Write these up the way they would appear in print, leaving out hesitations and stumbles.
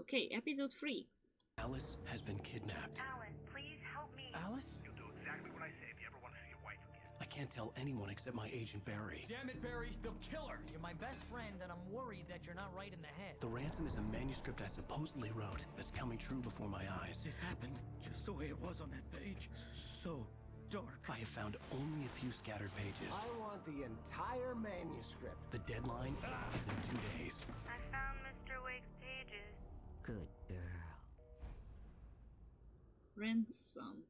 Okay, episode 3. Alice has been kidnapped. Alan, please help me. Alice? You'll do exactly what I say if you ever want to see your wife again. I can't tell anyone except my agent Barry. Damn it, Barry, they'll kill her. You're my best friend, and I'm worried that you're not right in the head. The ransom is a manuscript I supposedly wrote that's coming true before my eyes. It happened just the way it was on that page. So dark. I have found only a few scattered pages. I want the entire manuscript. The deadline is in 2 days. I found Mr. Wake's pages. Good girl. Ransom.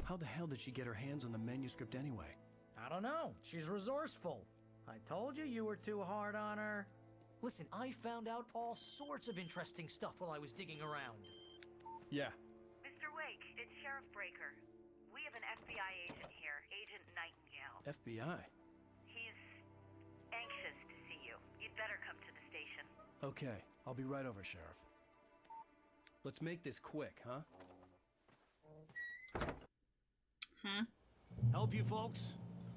How the hell did she get her hands on the manuscript anyway? I don't know. She's resourceful. I told you were too hard on her. Listen, I found out all sorts of interesting stuff while I was digging around. Yeah. Mr. Wake, it's Sheriff Breaker. We have an FBI agent here, Agent Nightingale. FBI? He's anxious to see you. You'd better come to the station. Okay, I'll be right over, Sheriff. Let's make this quick, huh? Huh? Help you folks?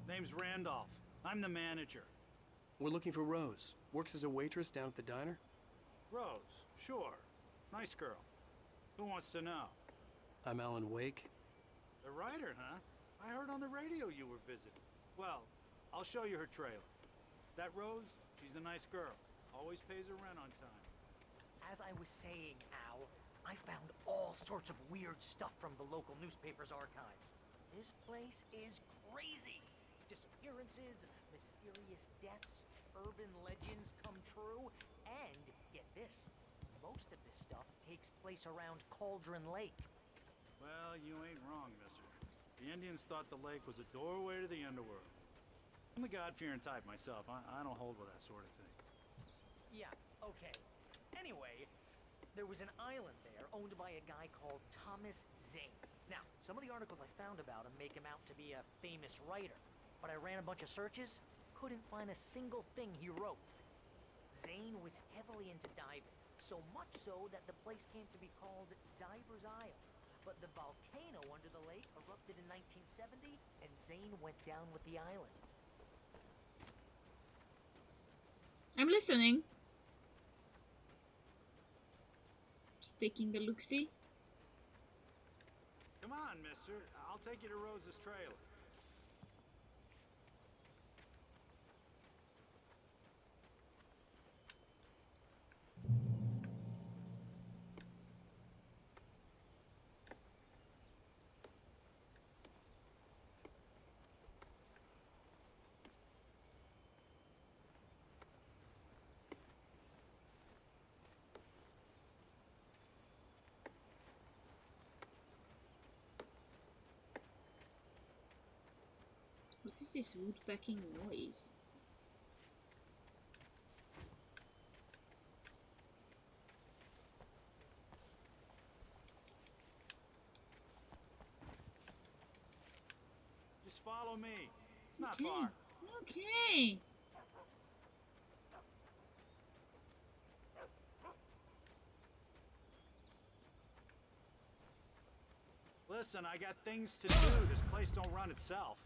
Name's Randolph. I'm the manager. We're looking for Rose. Works as a waitress down at the diner. Rose, sure. Nice girl. Who wants to know? I'm Alan Wake. The writer, huh? I heard on the radio you were visiting. Well, I'll show you her trailer. That Rose, she's a nice girl. Always pays her rent on time. As I was saying, Al, I found all sorts of weird stuff from the local newspaper's archives. This place is crazy. Disappearances, mysterious deaths, urban legends come true, and get this, most of this stuff takes place around Cauldron Lake. Well, you ain't wrong, mister. The Indians thought the lake was a doorway to the underworld. I'm the God-fearing type myself. I don't hold with that sort of thing. Yeah, okay. Anyway, there was an island there owned by a guy called Thomas Zane. Now, some of the articles I found about him make him out to be a famous writer, but I ran a bunch of searches, couldn't find a single thing he wrote. Zane was heavily into diving, so much so that the place came to be called Diver's Isle. But the volcano under the lake erupted in 1970, and Zane went down with the island. I'm listening. Just taking a look-see. Come on, mister. I'll take you to Rose's trailer. What is this woodpacking noise? Just follow me. It's not far. Okay. Listen, I got things to do. This place don't run itself.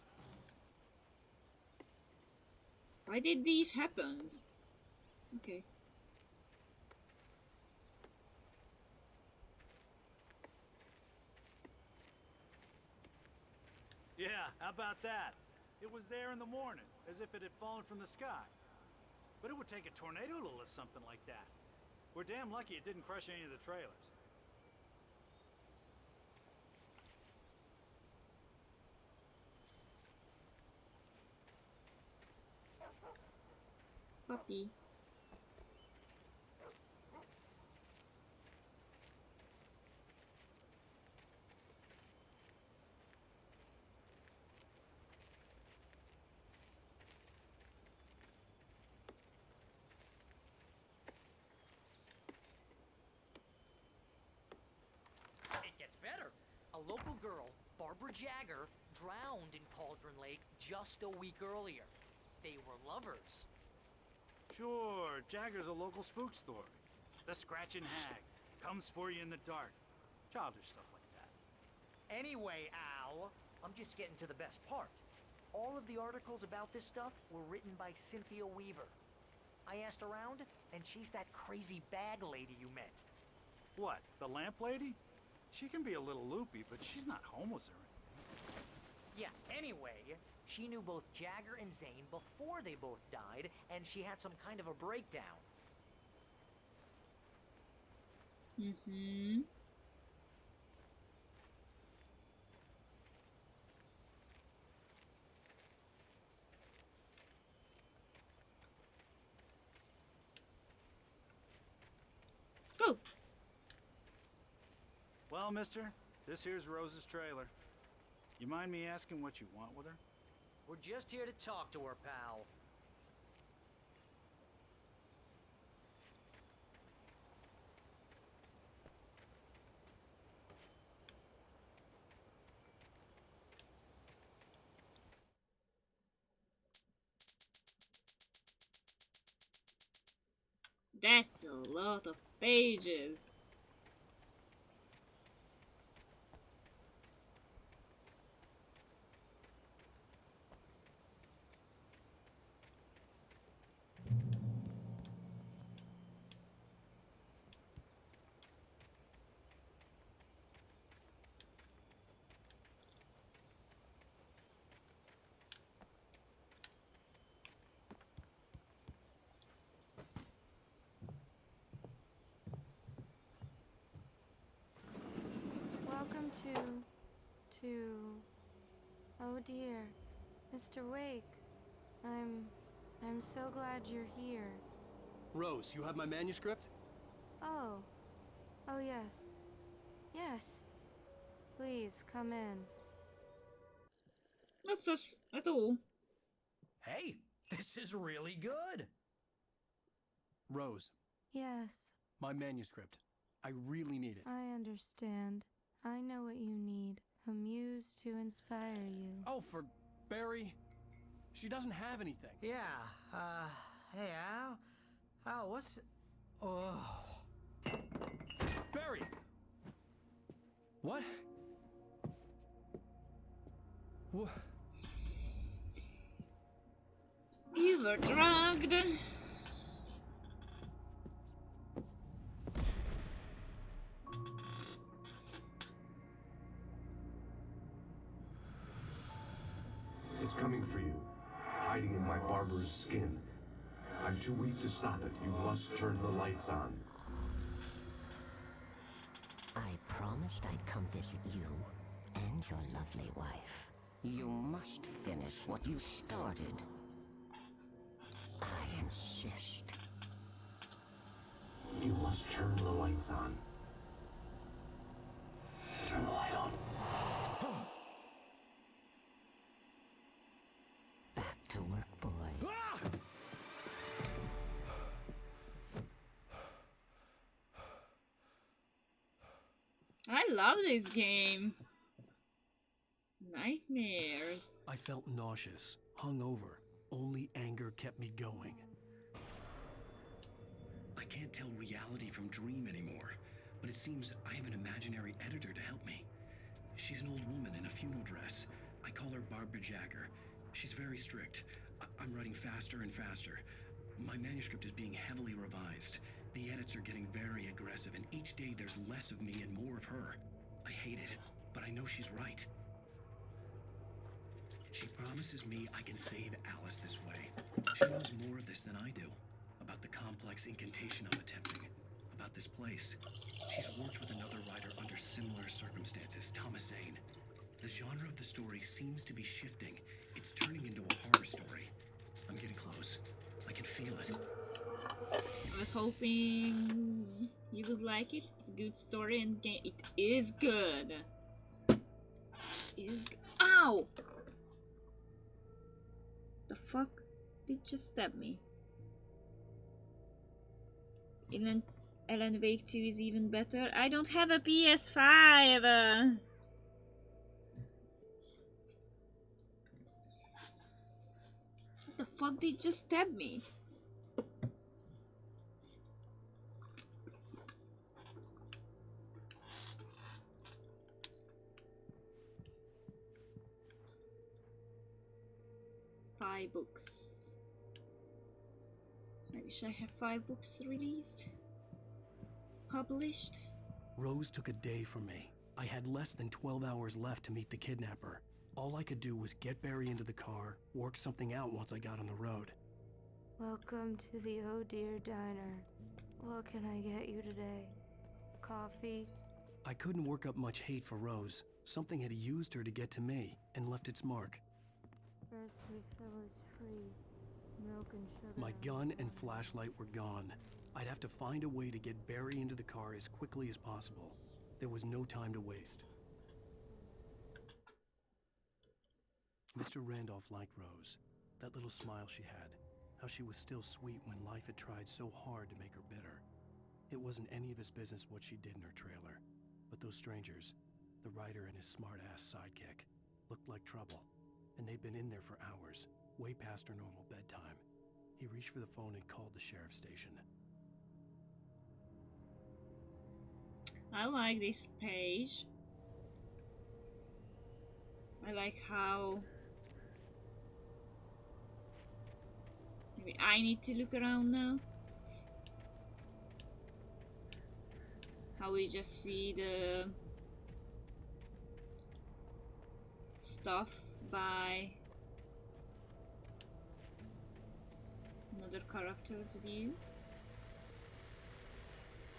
Why did these happen? Okay. Yeah, how about that? It was there in the morning, as if it had fallen from the sky. But it would take a tornado to lift something like that. We're damn lucky it didn't crush any of the trailers. Puppy. It gets better. A local girl, Barbara Jagger, drowned in Cauldron Lake just a week earlier. They were lovers. Sure, Jagger's a local spook story. The Scratching Hag comes for you in the dark. Childish stuff like that. Anyway, Al, I'm just getting to the best part. All of the articles about this stuff were written by Cynthia Weaver. I asked around, and she's that crazy bag lady you met. What, the lamp lady? She can be a little loopy, but she's not homeless or anything. Yeah, anyway, she knew both Jagger and Zane before they both died, and she had some kind of a breakdown. Mm-hmm. Go. Well, mister, this here's Rose's trailer. You mind me asking what you want with her? We're just here to talk to her, pal. That's a lot of pages. Welcome to... Oh dear, Mr. Wake. I'm so glad you're here. Rose, you have my manuscript? Oh. Oh yes. Yes. Please, come in. Not sus at all. Hey, this is really good. Rose, Yes, my manuscript. I really need it. I understand. I know what you need. A muse to inspire you. Oh, for Barry? She doesn't have anything. Yeah, hey, Al, what's... Oh... Barry! What? What? You were drugged. It's coming for you, hiding in my barber's skin. I'm too weak to stop it. You must turn the lights on. I promised I'd come visit you and your lovely wife. You must finish what you started. I insist. You must turn the lights on. Turn the light on. Back to work, boy. I love this game. Nightmares. I felt nauseous, hungover. Only anger kept me going. I can't tell reality from dream anymore, but it seems I have an imaginary editor to help me. She's an old woman in a funeral dress. I call her Barbara Jagger. She's very strict. I'm writing faster and faster. My manuscript is being heavily revised. The edits are getting very aggressive, and each day there's less of me and more of her. I hate it, but I know she's right. She promises me I can save Alice this way. She knows more of this than I do. About the complex incantation I'm attempting. About this place. She's worked with another writer under similar circumstances, Thomas Zane. The genre of the story seems to be shifting. It's turning into a horror story. I'm getting close. I can feel it. I was hoping you would like it. It's a good story and game. It is good. Ow! The fuck did just stab me? Alan Wake 2 is even better. I don't have a PS5. What the fuck did just stab me? Books. Maybe Wish I had 5 books released. Published. Rose took a day from me. I had less than 12 hours left to meet the kidnapper. All I could do was get Barry into the car, work something out once I got on the road. Welcome to the Oh Dear Diner. What can I get you today? Coffee? I couldn't work up much hate for Rose. Something had used her to get to me and left its mark. First refill is free. Milk and sugar. My gun and flashlight were gone. I'd have to find a way to get Barry into the car as quickly as possible. There was no time to waste. Mr. Randolph liked Rose. That little smile she had. How she was still sweet when life had tried so hard to make her bitter. It wasn't any of his business what she did in her trailer. But those strangers, the writer and his smart-ass sidekick, looked like trouble. And they'd been in there for hours, way past her normal bedtime. He reached for the phone and called the sheriff's station. I like this page. I like how... Maybe I need to look around now. How we just see the stuff by another character's view.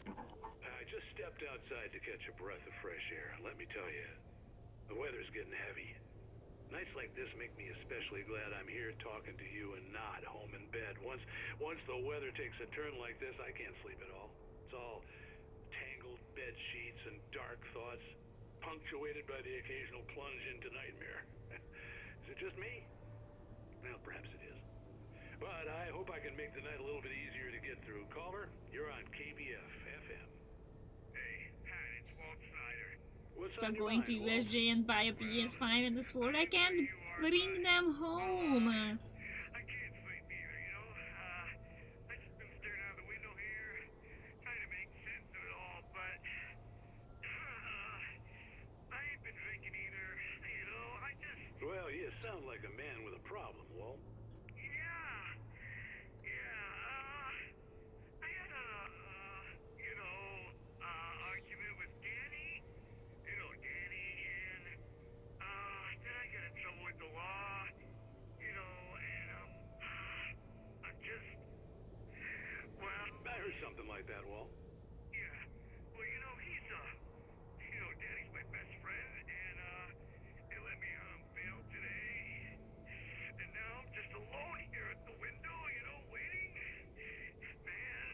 I just stepped outside to catch a breath of fresh air. Let me tell you, the weather's getting heavy. Nights like this make me especially glad I'm here talking to you and not home in bed. Once the weather takes a turn like this, I can't sleep at all. It's all tangled bed sheets and dark thoughts, punctuated by the occasional plunge into nightmare. Is it just me? Well, perhaps it is. But I hope I can make the night a little bit easier to get through. Caller, you're on KBF FM. Hey, Pat, it's Walt Snyder. What's So on I'm your going mind, to Walt? USJ and buy a PS5 and a sword. I can't bring them home. I can't sleep either, you know? I just been staring out the window here, trying to make sense of it all, but I ain't been drinking either, you know? I just... Well, you sound like a man with a problem, Walt. I had a, argument with Danny. You know Danny, and, then I got in trouble with the law, you know, and, I'm just, well... I heard something like that, Walt. Yeah, well, you know, Danny's my best friend, and, he let me, bail today, and now I'm just alone here at the window, you know, waiting. Man,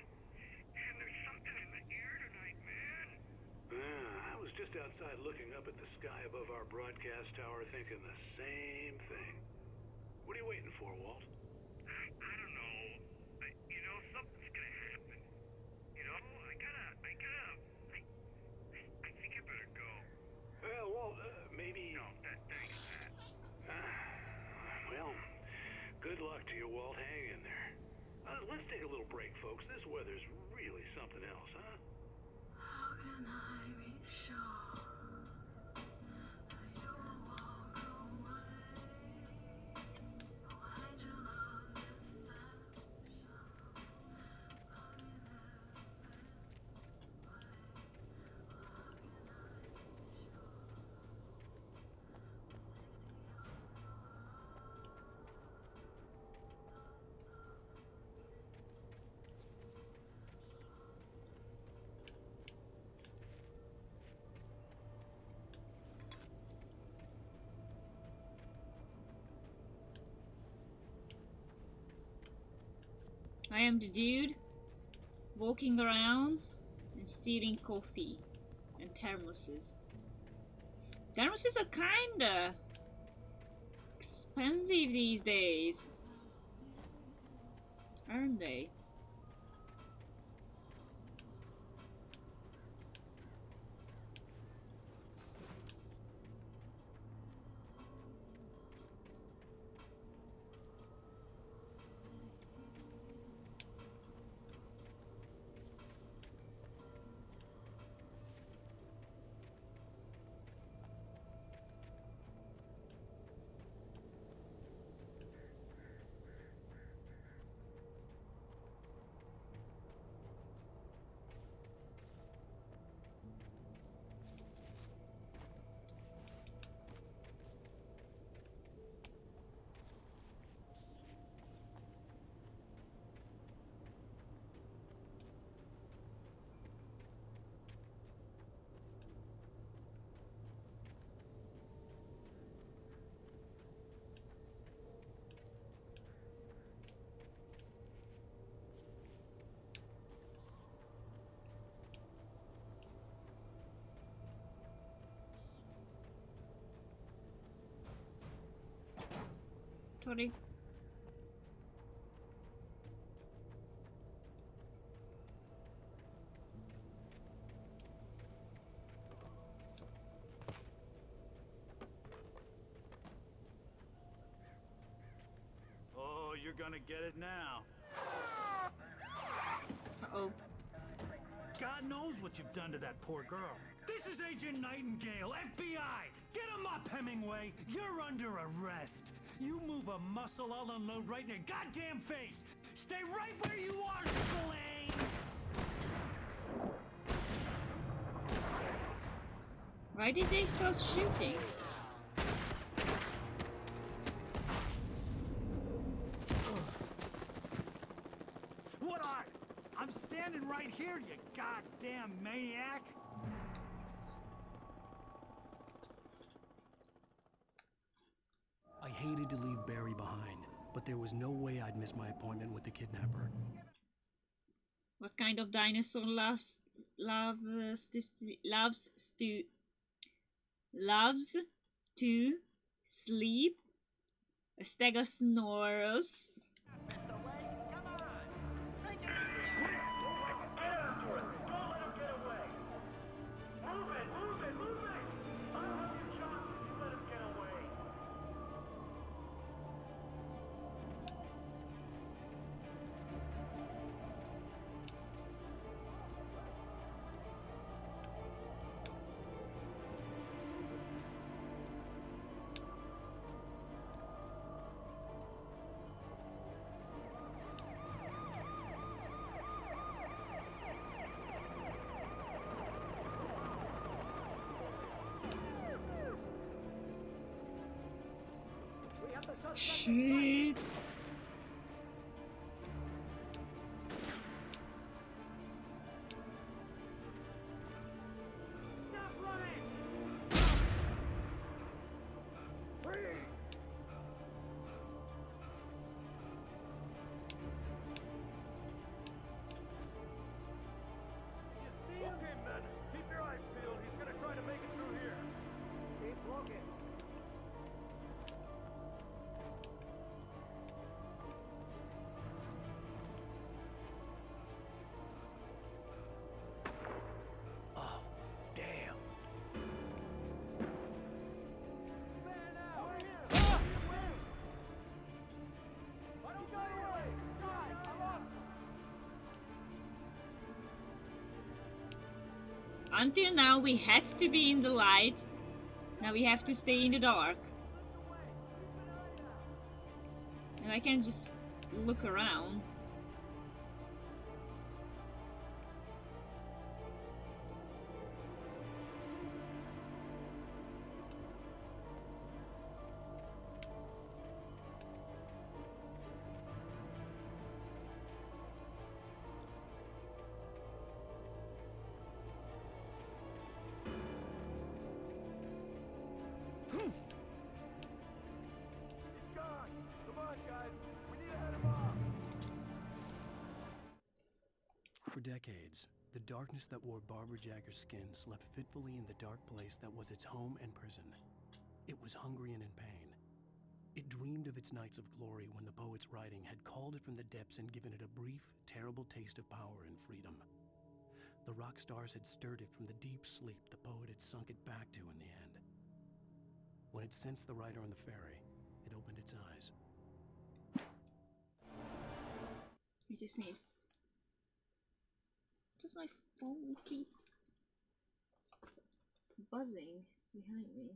and there's something in the air tonight, man. I was just outside looking up at the sky above our broadcast tower thinking the same thing. What are you waiting for, Walt? I don't know. You know, something's gonna happen. You know, I think I better go. Well, Walt, maybe... No, thanks, Pat. Well, good luck to you, Walt. Hang in there. Let's take a little break, folks. This weather's really something else, huh? How can I be sure that you will walk away? Why do you love deception? I'll be there. I am the dude walking around and stealing coffee and thermoses. Thermoses are kinda expensive these days, aren't they? inventory. Oh, you're gonna get it now. Uh-oh. God knows what you've done to that poor girl. This is Agent Nightingale, FBI! Get him up, Hemingway! You're under arrest! You move a muscle, I'll unload right in your goddamn face! Stay right where you are, Spillane! Why did they start shooting? What are? I'm standing right here, you goddamn maniac! I hated to leave Barry behind, but there was no way I'd miss my appointment with the kidnapper. What kind of dinosaur loves to sleep? A Stegosaurus. Shit. Until now we had to be in the light. Now we have to stay in the dark. And I can just look around. For decades, the darkness that wore Barbara Jagger's skin slept fitfully in the dark place that was its home and prison. It was hungry and in pain. It dreamed of its nights of glory when the poet's writing had called it from the depths and given it a brief, terrible taste of power and freedom. The rock stars had stirred it from the deep sleep the poet had sunk it back to in the end. When it sensed the writer on the ferry, it opened its eyes. I just sneeze. Does my phone keep buzzing behind me?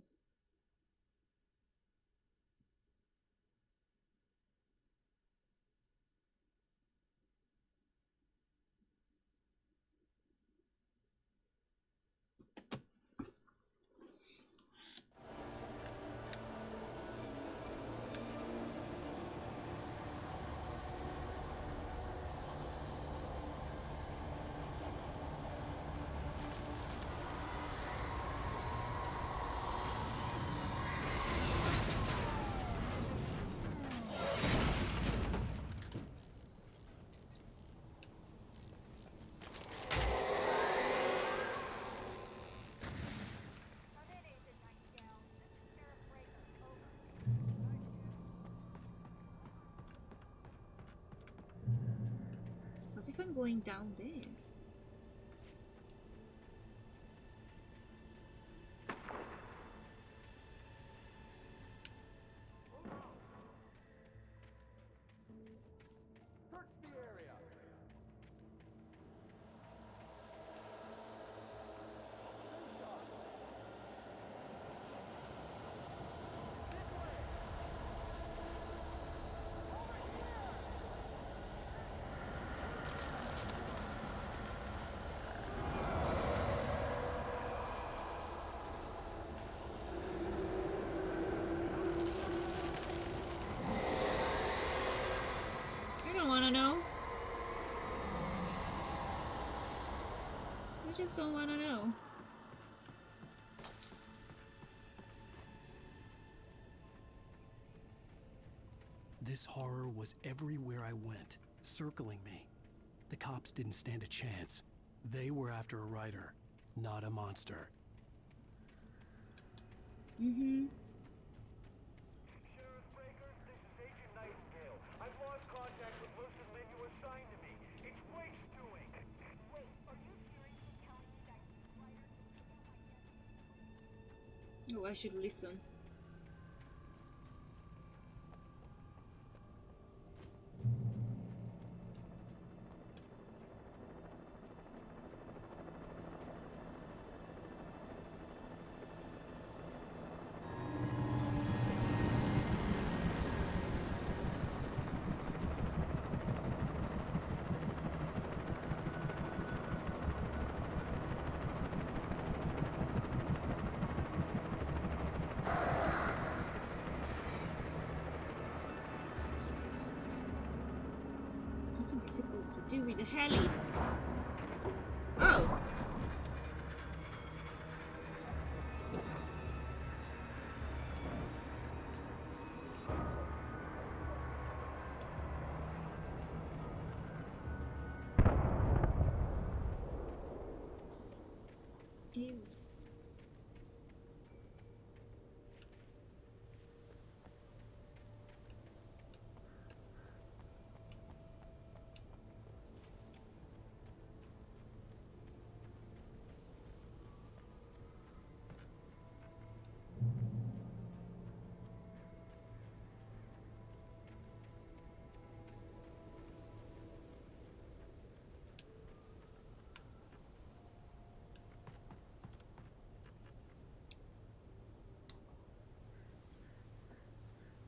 I'm going down there. Search the area. I don't want to know. I just don't want to know. This horror was everywhere I went, circling me. The cops didn't stand a chance. They were after a writer, not a monster. Mm-hmm. Sheriff Breaker, this is Agent Nightingale. I've lost contact with most of the men you assigned to me. It's Wake's doing. Wait, are you seriously telling me that writer is Oh, I should listen. What am I supposed to do with the heli? Oh! Ew.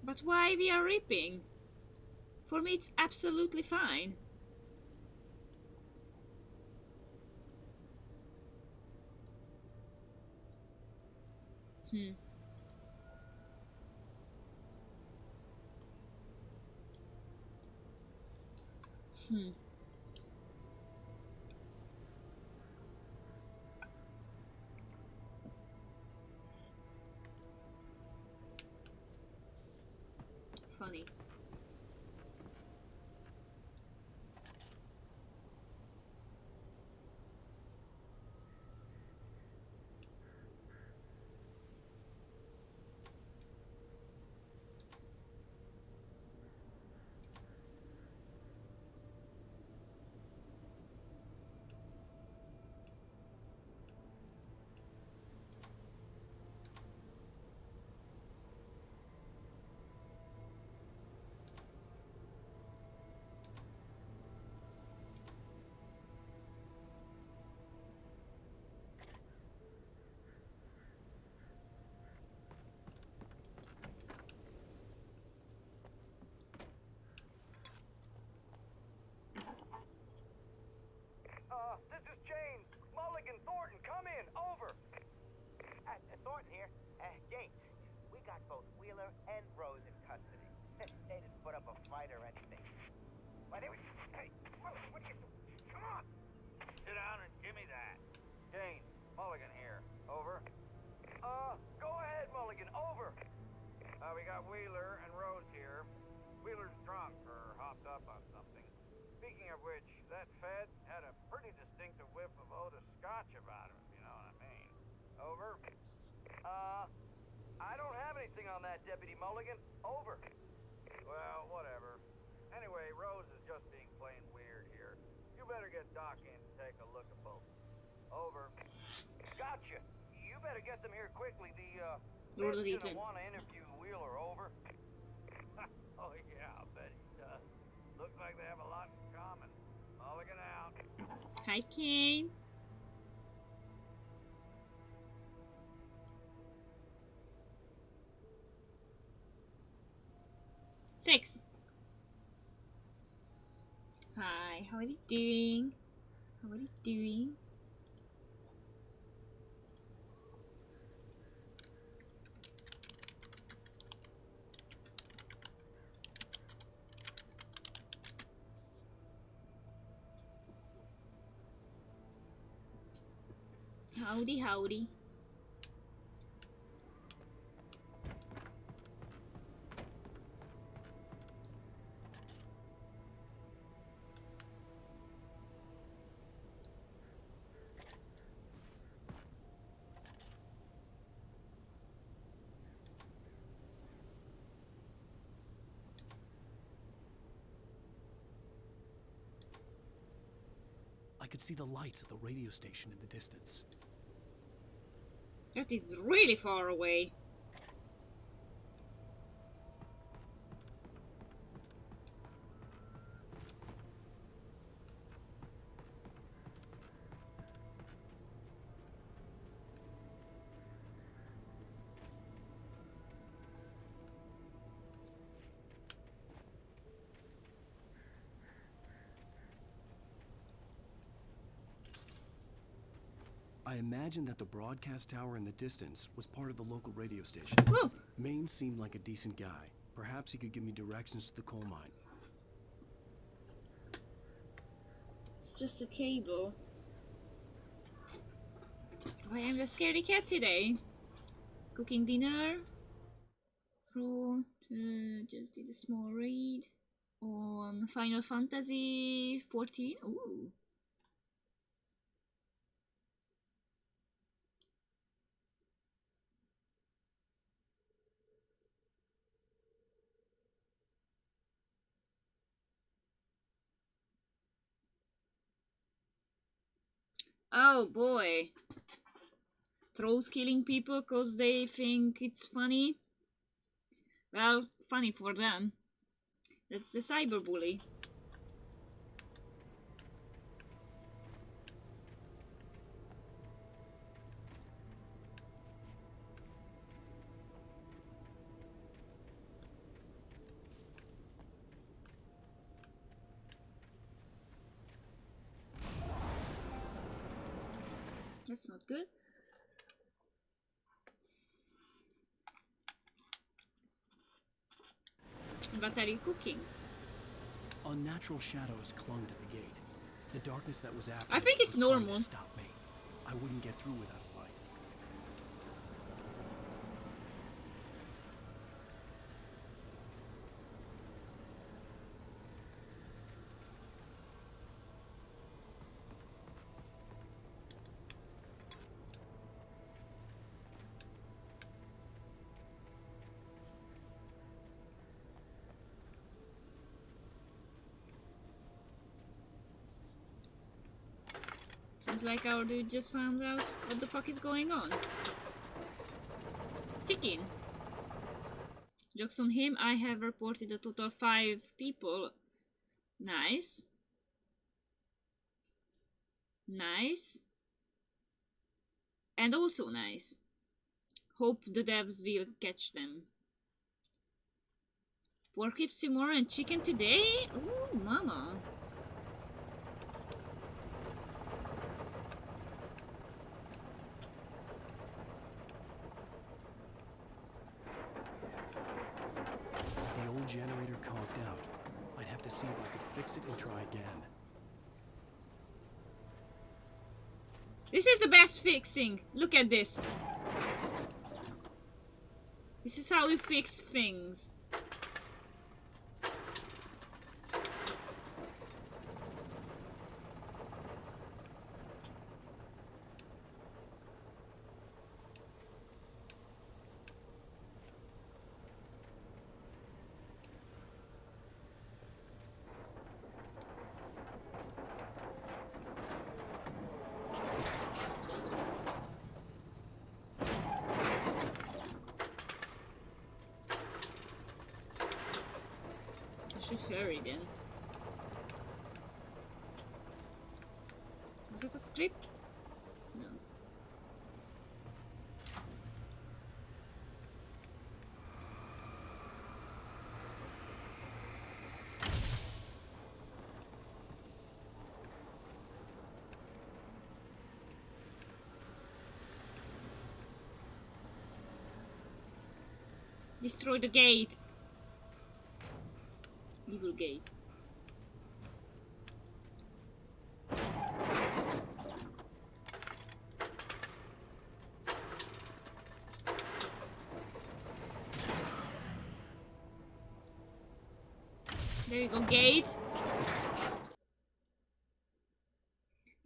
But why we are ripping? For me it's absolutely fine. Hmm. Hmm. Funny. This is James. Mulligan, Thornton, come in. Over. Thornton here. James, we got both Wheeler and Rose in custody. They didn't put up a fight or anything. But anyway, hey, what are you doing? Come on. Sit down and give me that. James, Mulligan here. Over. Go ahead, Mulligan. Over. We got Wheeler and Rose here. Wheeler's drunk or hopped up on something. Speaking of which, that Fed had a pretty distinctive whiff of Otis Scotch about him, if you know what I mean. Over. I don't have anything on that, Deputy Mulligan. Over. Well, whatever. Anyway, Rose is just being plain weird here. You better get Doc in to take a look at both. Over. Gotcha. You better get them here quickly. Lord of Ben's the gonna want to interview Wheeler. Over. Oh yeah, I bet he does. Looks like they have a lot in common. Mulligan out. Hi, Kane. Six. Hi, how are you doing? How are you doing? Howdy, howdy. I could see the lights at the radio station in the distance. That is really far away. I imagined that the broadcast tower in the distance was part of the local radio station. Whoa. Maine seemed like a decent guy. Perhaps he could give me directions to the coal mine. It's just a cable. I am a scaredy cat today. Cooking dinner. Just did a small read on Final Fantasy 14. Ooh. Oh boy. Trolls killing people because they think it's funny. Well, funny for them. That's the cyberbully. That's not good. What are you cooking? Unnatural shadows clung to the gate. The darkness that was after I think me it's was trying normal. to stop me. I wouldn't get through without a light. Seems like our dude just found out what the fuck is going on. Ticking. Jokes on him, I have reported a total of 5 people. Nice. Nice. And also nice. Hope the devs will catch them. Pork ribs tomorrow and chicken today? Ooh, mama. The old generator conked out. I'd have to see if I could fix it and try again. This is the best fixing. Look at this. This is how you fix things. Should hurry then. Was it a script? No. Destroy the gate. Evil gate. There you go, gate.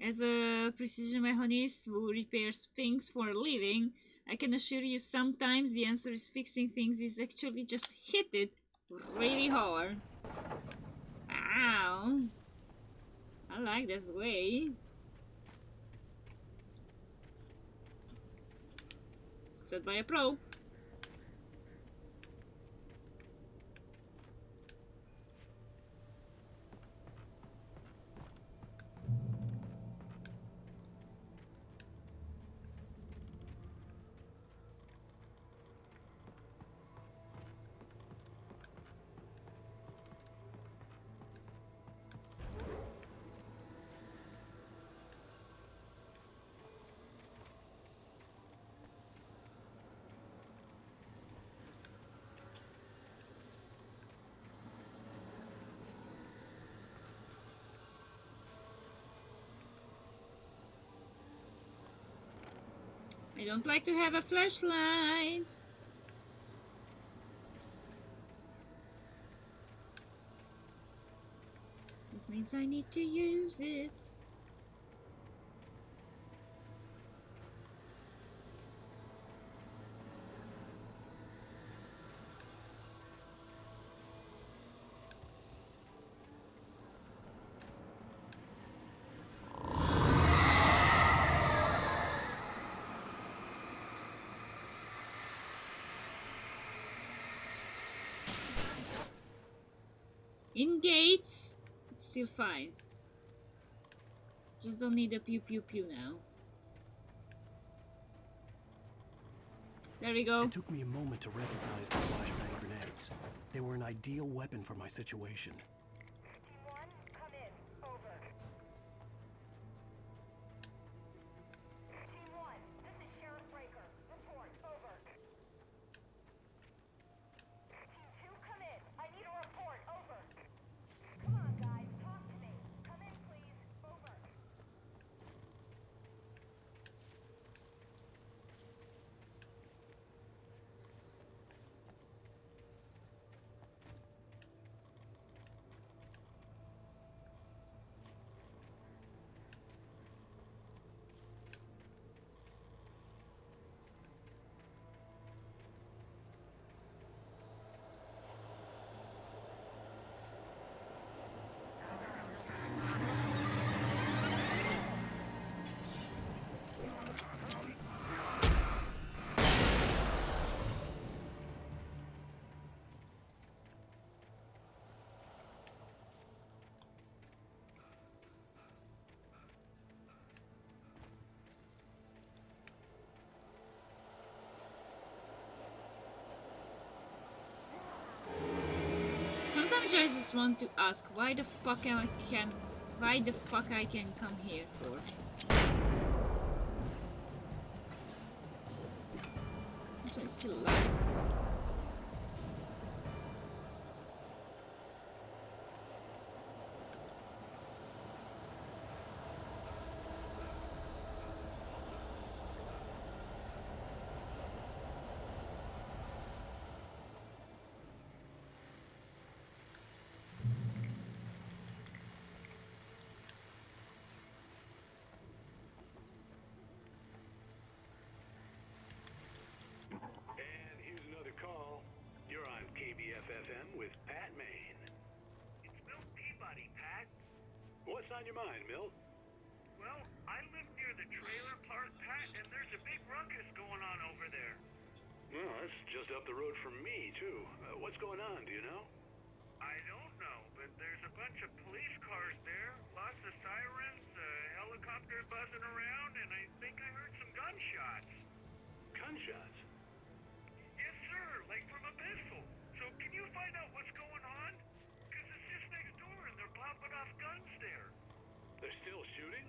As a precision machinist who repairs things for a living, I can assure you sometimes the answer is fixing things is actually just hit it really hard. Wow. I like that way. Said by a pro. I don't like to have a flashlight. That means I need to use it. In gates, it's still fine. Just don't need a pew pew pew now. There we go. It took me a moment to recognize the flashbang grenades. They were an ideal weapon for my situation. Team 1, come in. Over. Team 1, this is Sheriff Breaker. Report. Over. Team 2, come in. I need a report. Over. Come on, guys. Talk to me. Come in, please. Over. Sometimes I just want to ask why the fuck I can come here for. This one's still alive. And here's another call. You're on KBFFM with Pat Maine. It's Milt Peabody, Pat. What's on your mind, Milt? Well, I live near the trailer park, Pat, and there's a big ruckus going on over there. Well, that's just up the road from me, too. What's going on, do you know? I don't know, but there's a bunch of police cars there, lots of sirens, a helicopter buzzing around, and I think I heard some gunshots. Gunshots? Yes, sir, like from a pistol. So can you find out what's going on? Because it's just next door and they're popping off guns there. They're still shooting?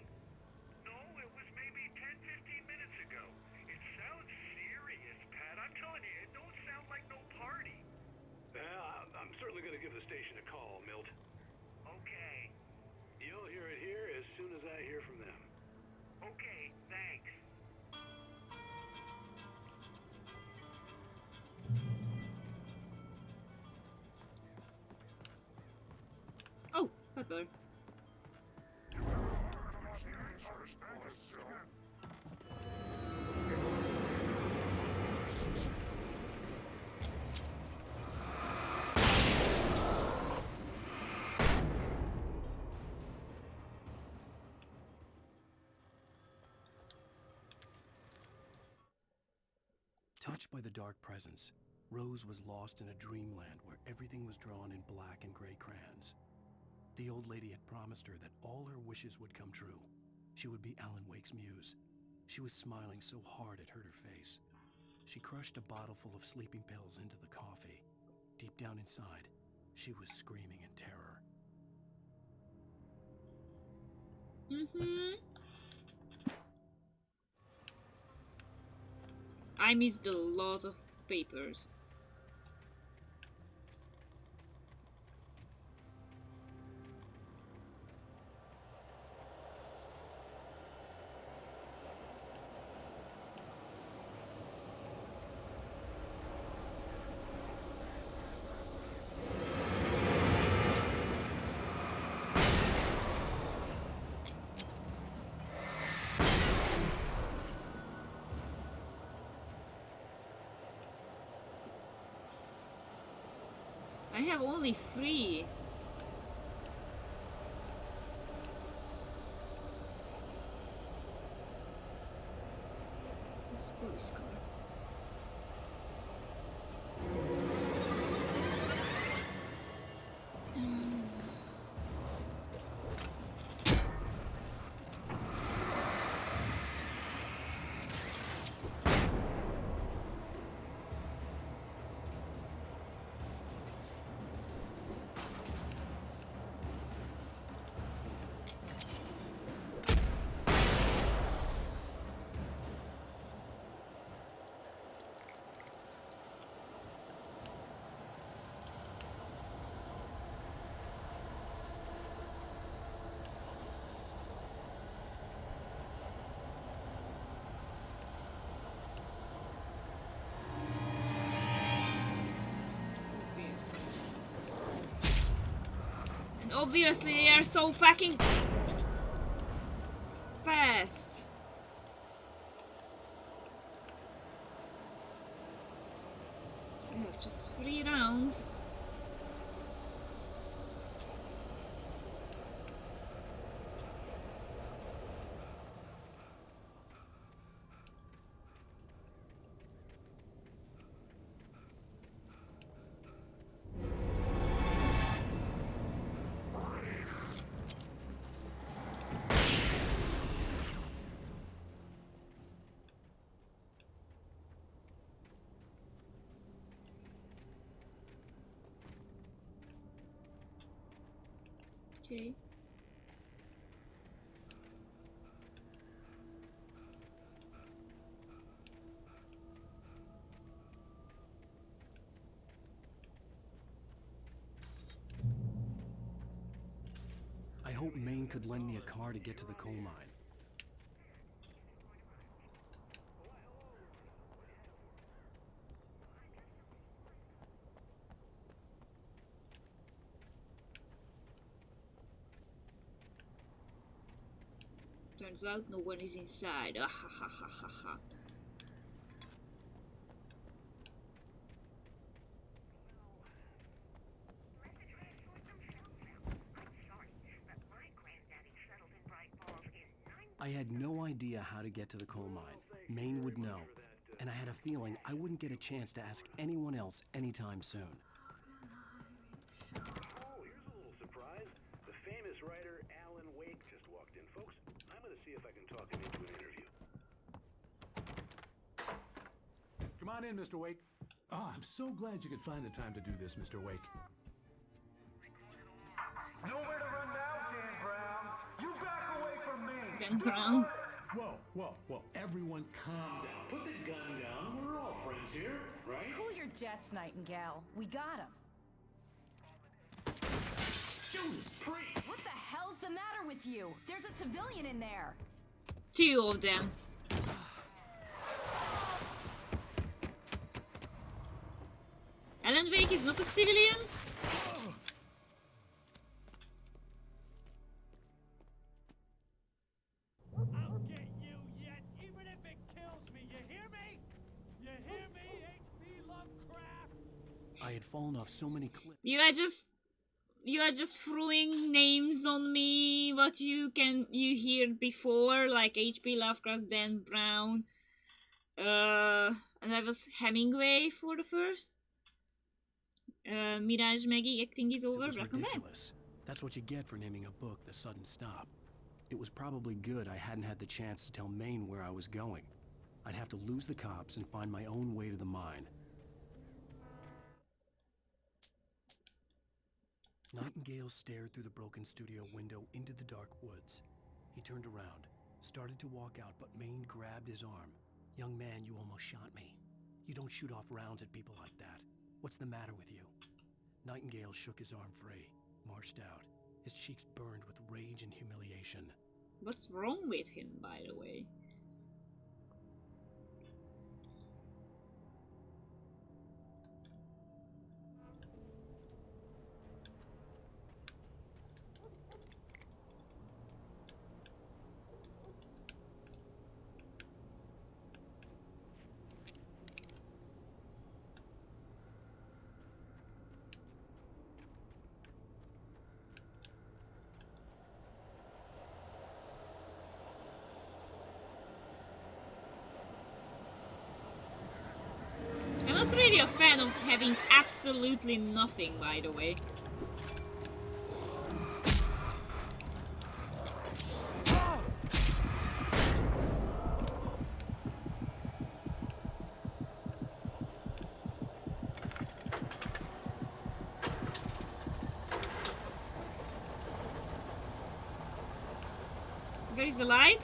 No, it was maybe 10, 15 minutes ago. It sounds serious, Pat. I'm telling you, it don't sound like no party. I'm certainly going to give the station a call, Milt. Okay. You'll hear it here as soon as I hear from them. Okay, thanks. Oh, Pepper. Touched by the dark presence, Rose was lost in a dreamland where everything was drawn in black and gray crayons. The old lady had promised her that all her wishes would come true. She would be Alan Wake's muse. She was smiling so hard it hurt her face. She crushed a bottle full of sleeping pills into the coffee. Deep down inside, she was screaming in terror. I missed a lot of papers. I have only 3. This police car. And obviously they are so fucking fast. So I have just 3 rounds. Okay. I hoped Maine could lend me a car to get to the coal mine. Turns out no one is inside. Ah, ha, ha, ha, ha, ha. I had no idea how to get to the coal mine. Maine would know, and I had a feeling I wouldn't get a chance to ask anyone else anytime soon. How can I be sure? on in, Mr. Wake. Oh, I'm so glad you could find the time to do this, Mr. Wake. Nowhere to run now, Dan Brown. You back away from me. Dan Brown. Whoa. Everyone calm down. Put the gun down. We're all friends here, right? Cool your jets, Nightingale. We got him. Judas Priest! What the hell's the matter with you? There's a civilian in there. 2 of them. Alan Wake is not a civilian? I'll get you yet, even if it kills me. You hear me? You hear me, H.P. Lovecraft? I had fallen off so many cliffs. You are just throwing names on me what you hear before, like H.P. Lovecraft, Dan Brown, and that was Hemingway for the first. Mirage Maggie acting is over. It was Welcome back. ridiculous. That's what you get for naming a book The Sudden Stop. It was probably good I hadn't had the chance to tell Maine where I was going. I'd have to lose the cops and find my own way to the mine. Nightingale stared through the broken studio window into the dark woods. He turned around, started to walk out, but Maine grabbed his arm. "Young man, you almost shot me. You don't shoot off rounds at people like that. What's the matter with you?" Nightingale shook his arm free, marched out. His cheeks burned with rage and humiliation. What's wrong with him, by the way? I'm not really a fan of having absolutely nothing, by the way. Where is the light?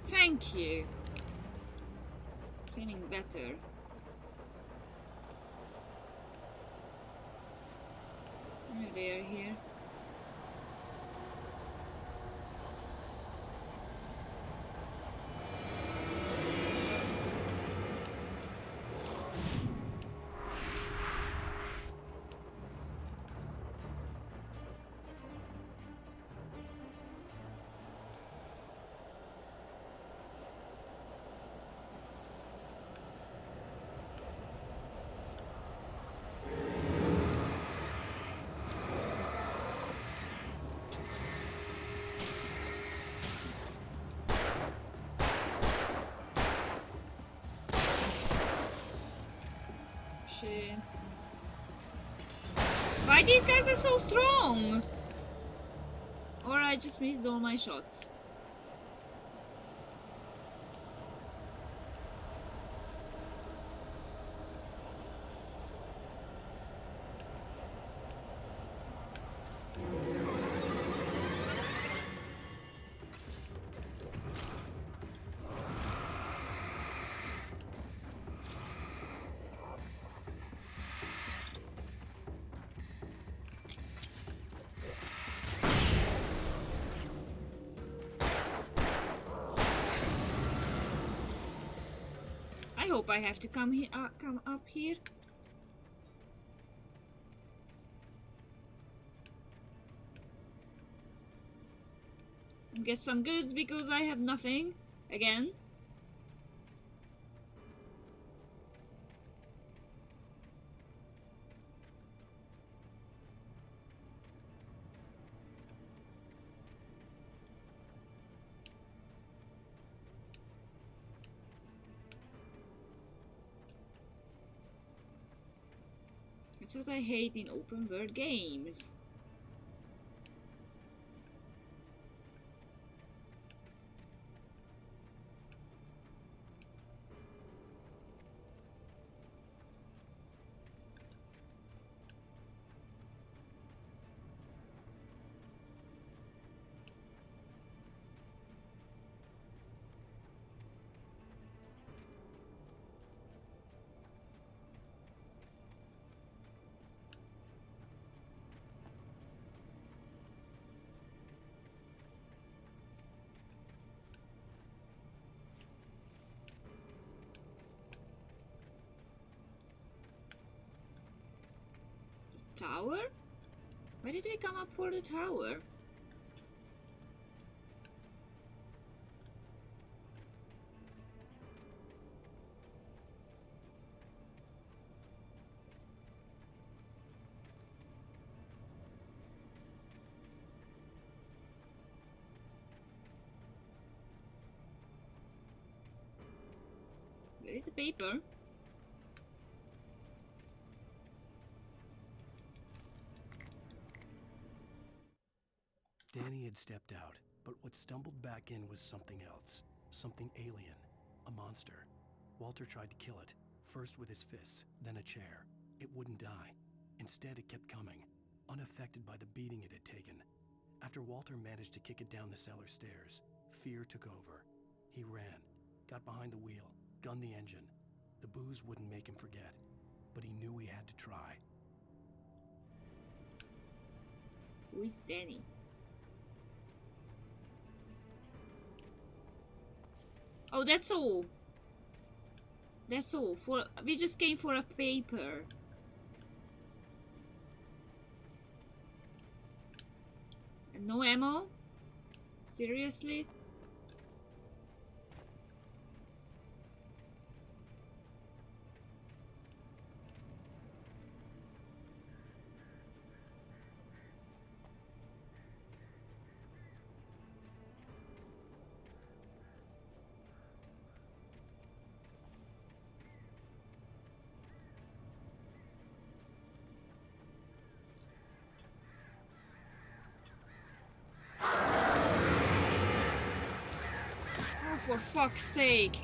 Thank you. Feeling better. They are here. Shit. Why these guys are so strong? Or I just missed all my shots. I hope I have to come up here. And get some goods because I have nothing again. That's what I hate in open world games. Tower? Why did we come up for the tower? There is a paper. Danny had stepped out, but what stumbled back in was something else. Something alien. A monster. Walter tried to kill it, first with his fists, then a chair. It wouldn't die. Instead, it kept coming, unaffected by the beating it had taken. After Walter managed to kick it down the cellar stairs, fear took over. He ran, got behind the wheel, gunned the engine. The booze wouldn't make him forget, but he knew he had to try. Who is Danny? Oh, that's all. That's all. We just came for a paper. And no ammo? Seriously? For fuck's sake.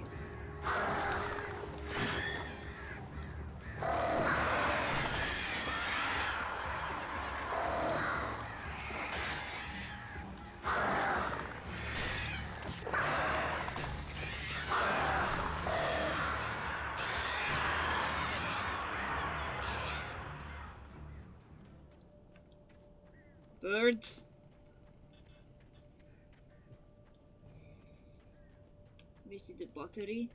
Birds. We see the battery.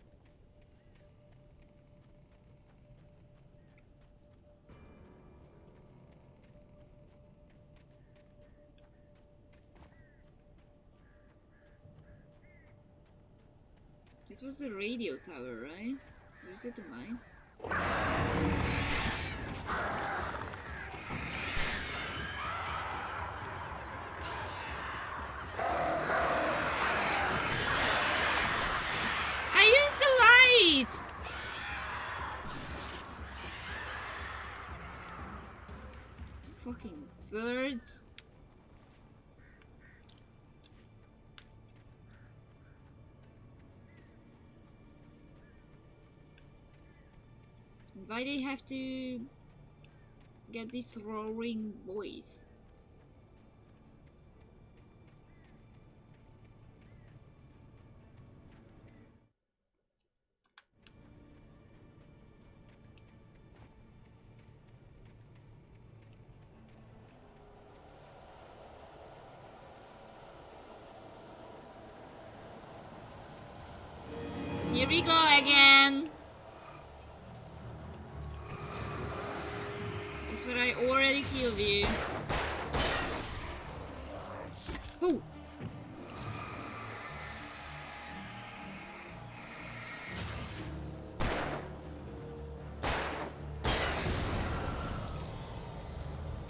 It was the radio tower, right? Or is it the mine? Fucking birds. Why they have to get this roaring voice? Here we go again. This is where I already killed you. Oh!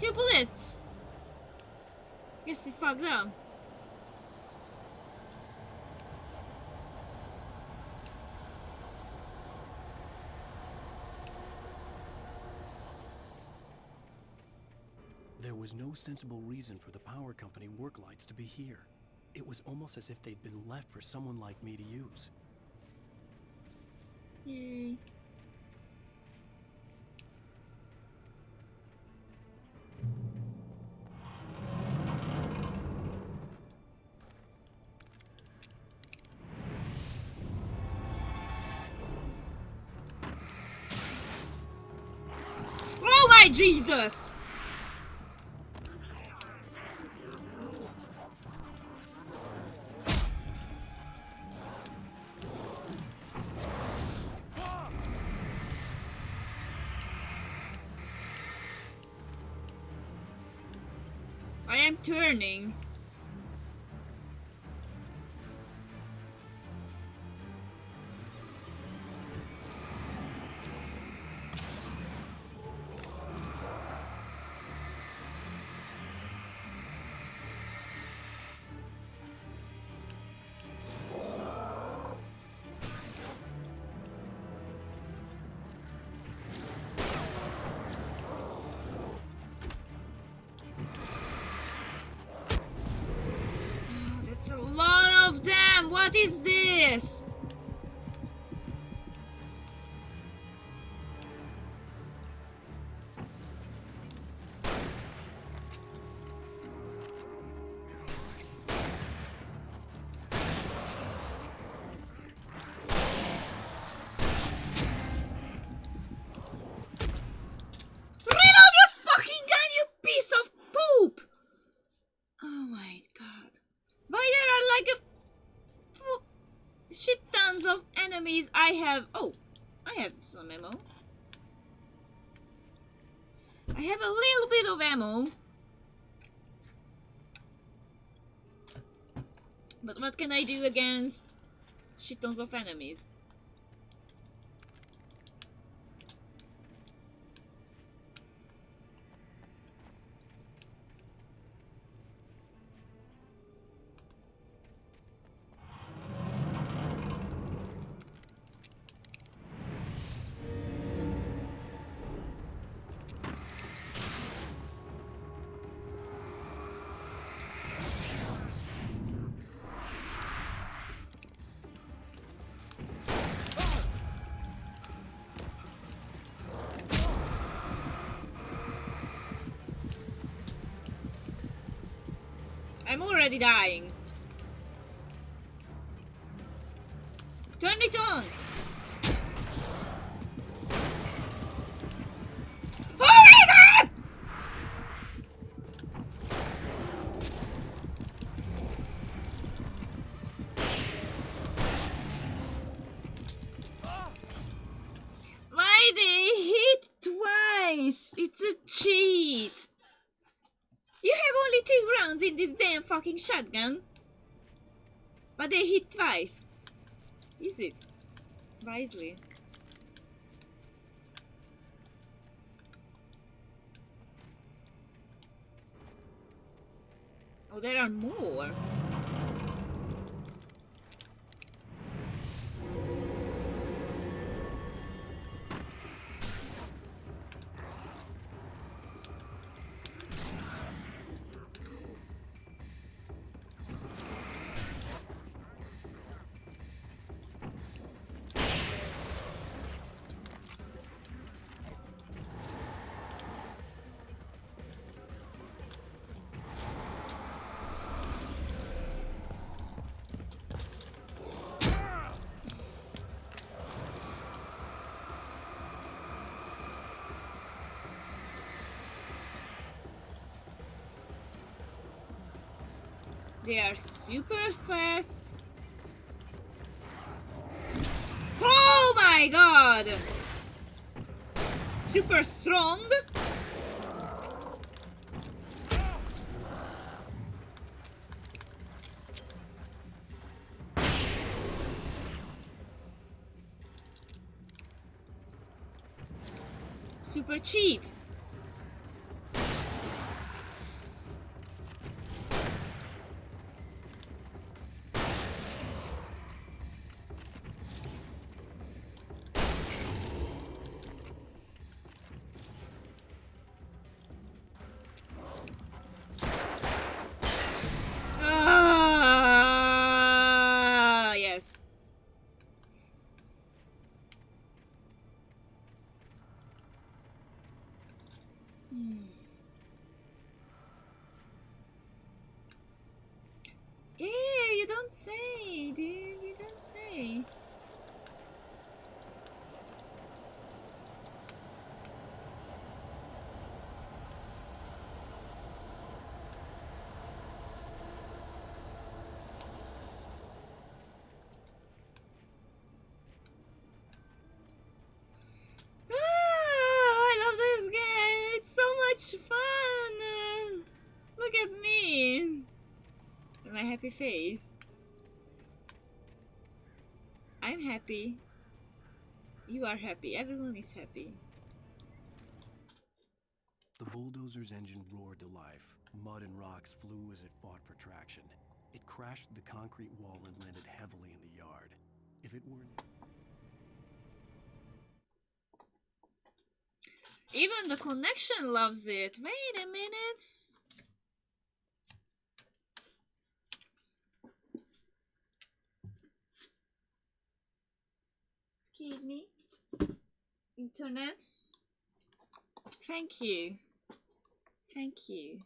Two bullets! Guess we fucked up. was no sensible reason for the power company work lights to be here. It was almost as if they'd been left for someone like me to use. Yay. Oh my Jesus! I am turning. That's a lot of them! What is this? Reload your fucking gun, you piece of poop! Oh my god. Why there are like a shit tons of enemies? I have some ammo. I have a little bit of ammo. But what can I do against shit tons of enemies? I'm already dying. Turn it on! Oh my god! Why they hit twice? It's a cheat. You have only 2 rounds in this damn fucking shotgun. But they hit twice. Use it wisely. Oh, there are more. They are super fast. Oh my god! Super strong. Super cheat. say, dude. You don't say. I love this game. It's so much fun. Look at me. My happy face. I'm happy. You are happy. Everyone is happy. The bulldozer's engine roared to life. Mud and rocks flew as it fought for traction. It crashed through the concrete wall and landed heavily in the yard. If it were... Even the connection loves it. Wait a minute. Excuse me. Internet. Thank you. Thank you.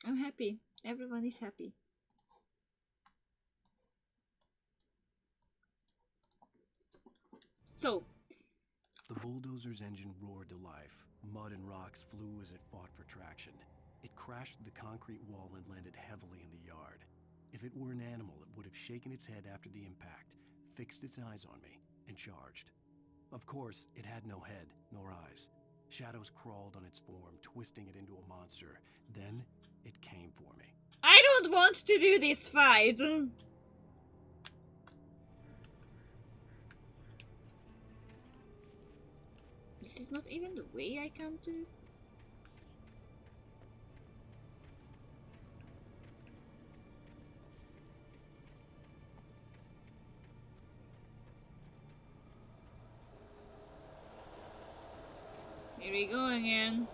I'm happy. Everyone is happy. So, the bulldozer's engine roared to life. Mud and rocks flew as it fought for traction. It crashed through the concrete wall and landed heavily in the yard. If it were an animal, it would have shaken its head after the impact, fixed its eyes on me, and charged. Of course, it had no head, nor eyes. Shadows crawled on its form, twisting it into a monster. Then, it came for me. I don't want to do this fight. This is not even the way I come to. Here we go again.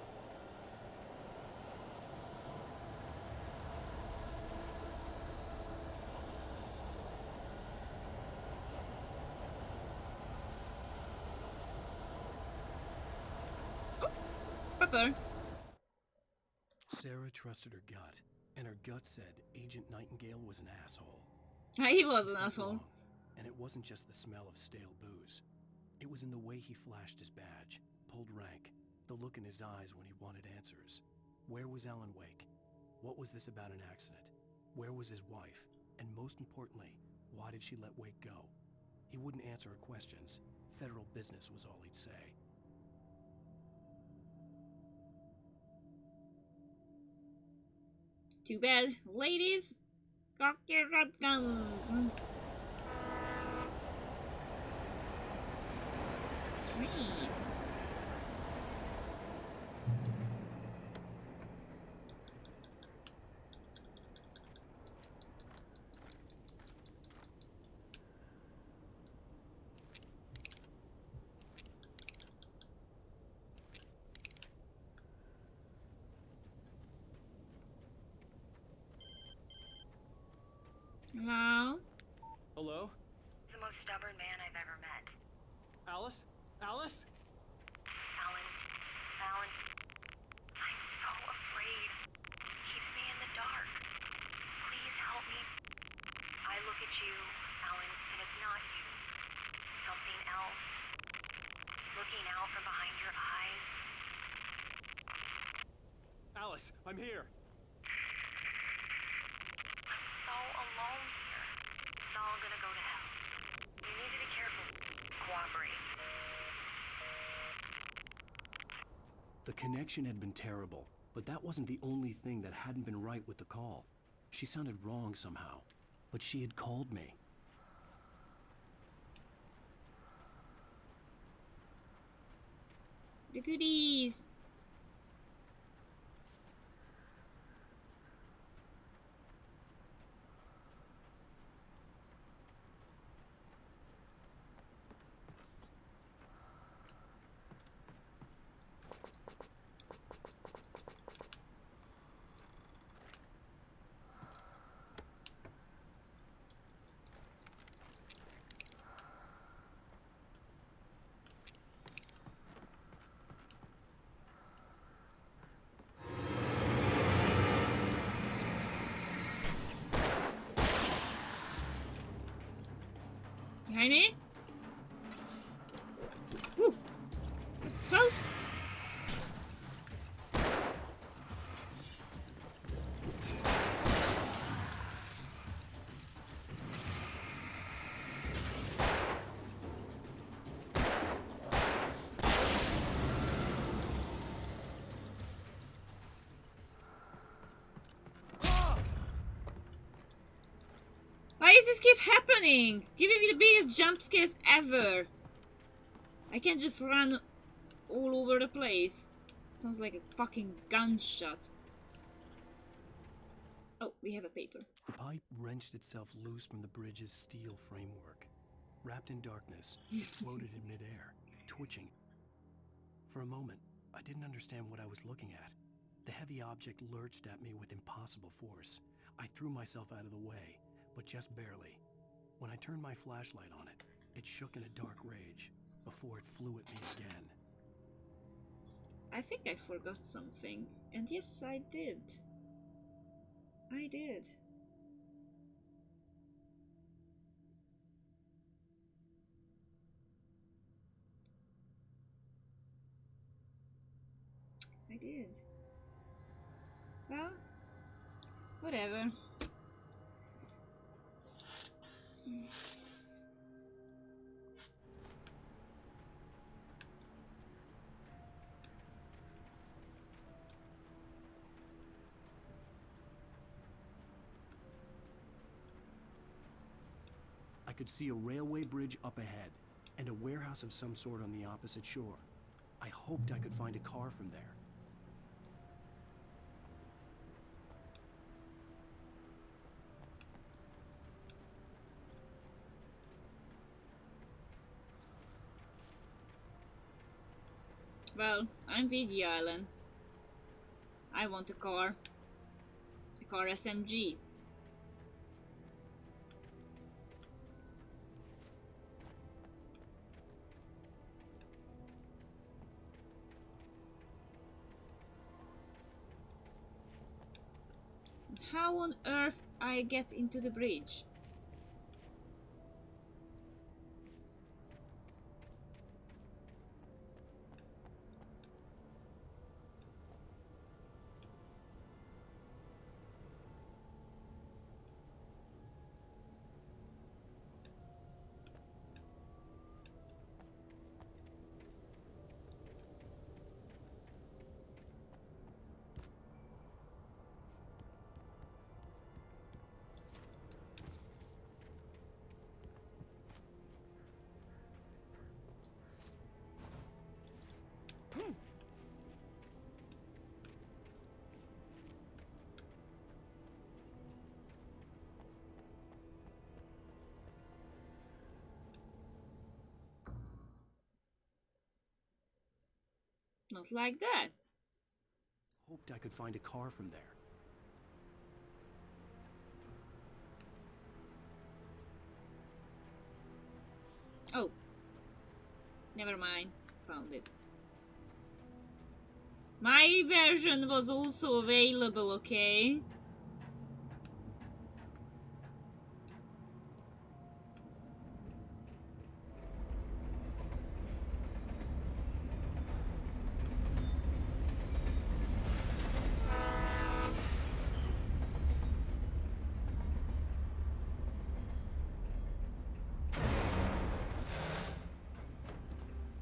Pepper. Sarah trusted her gut, and her gut said Agent Nightingale was an asshole. He was an asshole. Wrong. And it wasn't just the smell of stale booze. It was in the way he flashed his badge, pulled rank, the look in his eyes when he wanted answers. Where was Alan Wake? What was this about an accident? Where was his wife? And most importantly, why did she let Wake go? He wouldn't answer her questions. Federal business was all he'd say. Too bad. Ladies, cock your shotgun. Tree. Hello? Hello? The most stubborn man I've ever met. Alice? Alice? Alan, I'm so afraid. It keeps me in the dark. Please help me. I look at you, Alan, and it's not you. Something else. Looking out from behind your eyes. Alice, I'm here. I'm so alone here. It's all gonna go to hell. You need to be careful. Cooperate. The connection had been terrible, but that wasn't the only thing that hadn't been right with the call. She sounded wrong somehow, but she had called me. The goodies! Behind me? Woo! It's close! Why does this keep happening? Giving me the biggest jump scares ever. I can't just run all over the place. Sounds like a fucking gunshot. Oh, we have a paper. The pipe wrenched itself loose from the bridge's steel framework. Wrapped in darkness, it floated in midair, twitching. For a moment, I didn't understand what I was looking at. The heavy object lurched at me with impossible force. I threw myself out of the way, but just barely. When I turned my flashlight on it, it shook in a dark rage before it flew at me again. I think I forgot something. And yes, I did. I did. I did. Well, whatever. I could see a railway bridge up ahead, and a warehouse of some sort on the opposite shore. I hoped I could find a car from there. Well, I'm Fiji Island. I want a car. A car SMG. How on earth I get into the bridge? Not like that. Hoped I could find a car from there. Oh. Never mind. Found it. My version was also available, okay?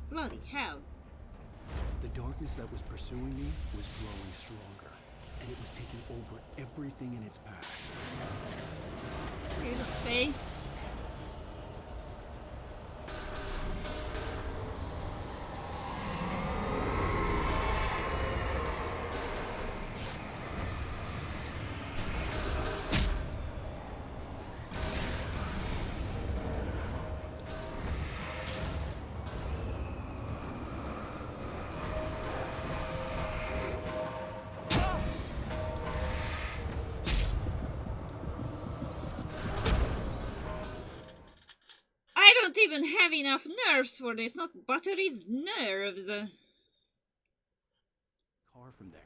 Bloody hell. The darkness that was pursuing me was growing stronger, and it was taking over everything in its path. Here's a face. even have enough nerves for this, not batteries, nerves. Car from there.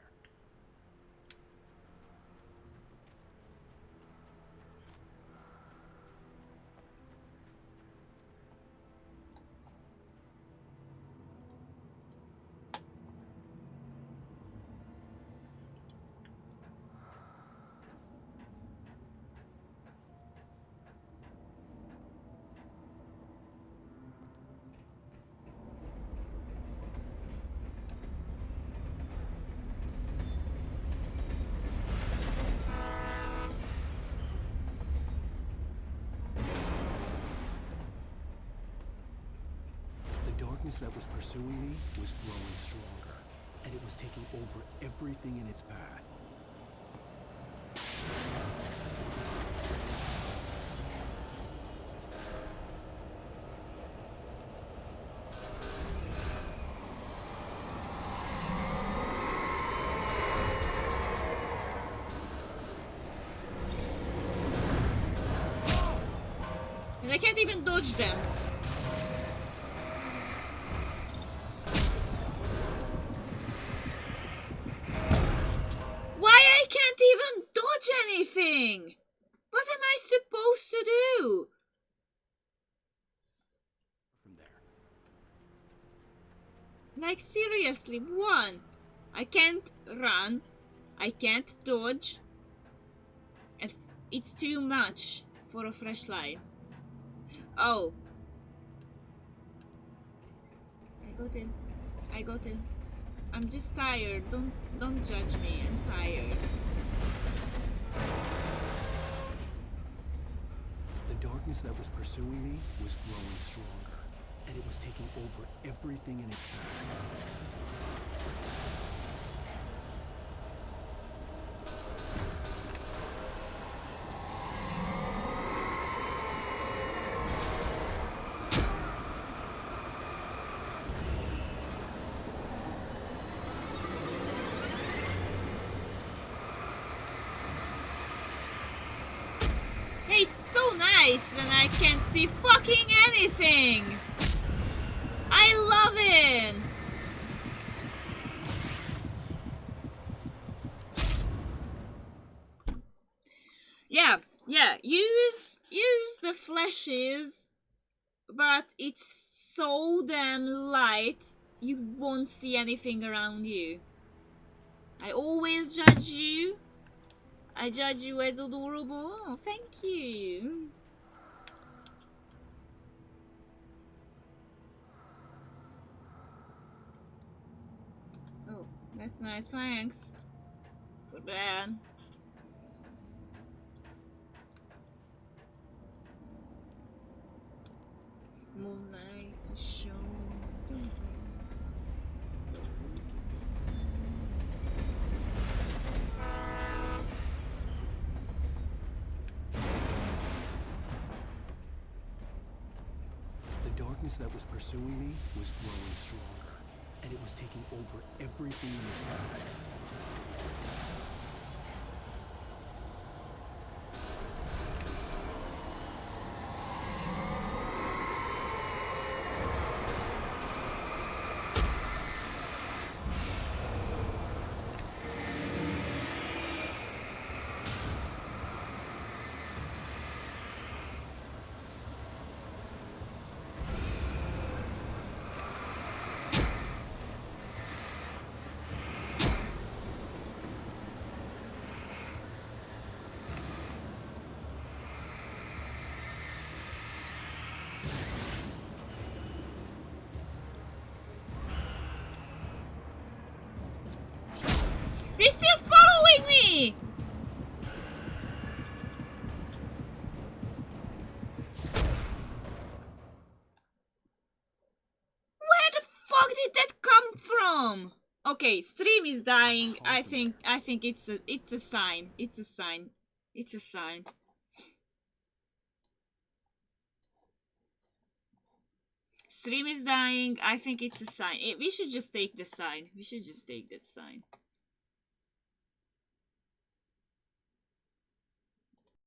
The darkness that was pursuing me was growing stronger, and it was taking over everything in its path. And I can't even dodge them. Why I can't even dodge anything? What am I supposed to do? From there. Like seriously, one, I can't run, I can't dodge, and it's too much for a flashlight. Oh. I got it. I got it. I'm just tired. Don't judge me. I'm tired. The darkness that was pursuing me was growing stronger, and it was taking over everything in its path. Hey, it's so nice when I can't see fucking anything! I love it! Yeah, use the flashes, but it's so damn light you won't see anything around you. I always judge you. I judge you as adorable. Oh, thank you. Oh, that's nice. Thanks for that. Moonlight to show the way. So The darkness that was pursuing me was growing stronger, and it was taking over everything in its path. they're still following me! Where the fuck did that come from? Okay, stream is dying. I think it's a sign. It's a sign. It's a sign. Stream is dying. I think it's a sign. We should just take the sign. We should just take that sign.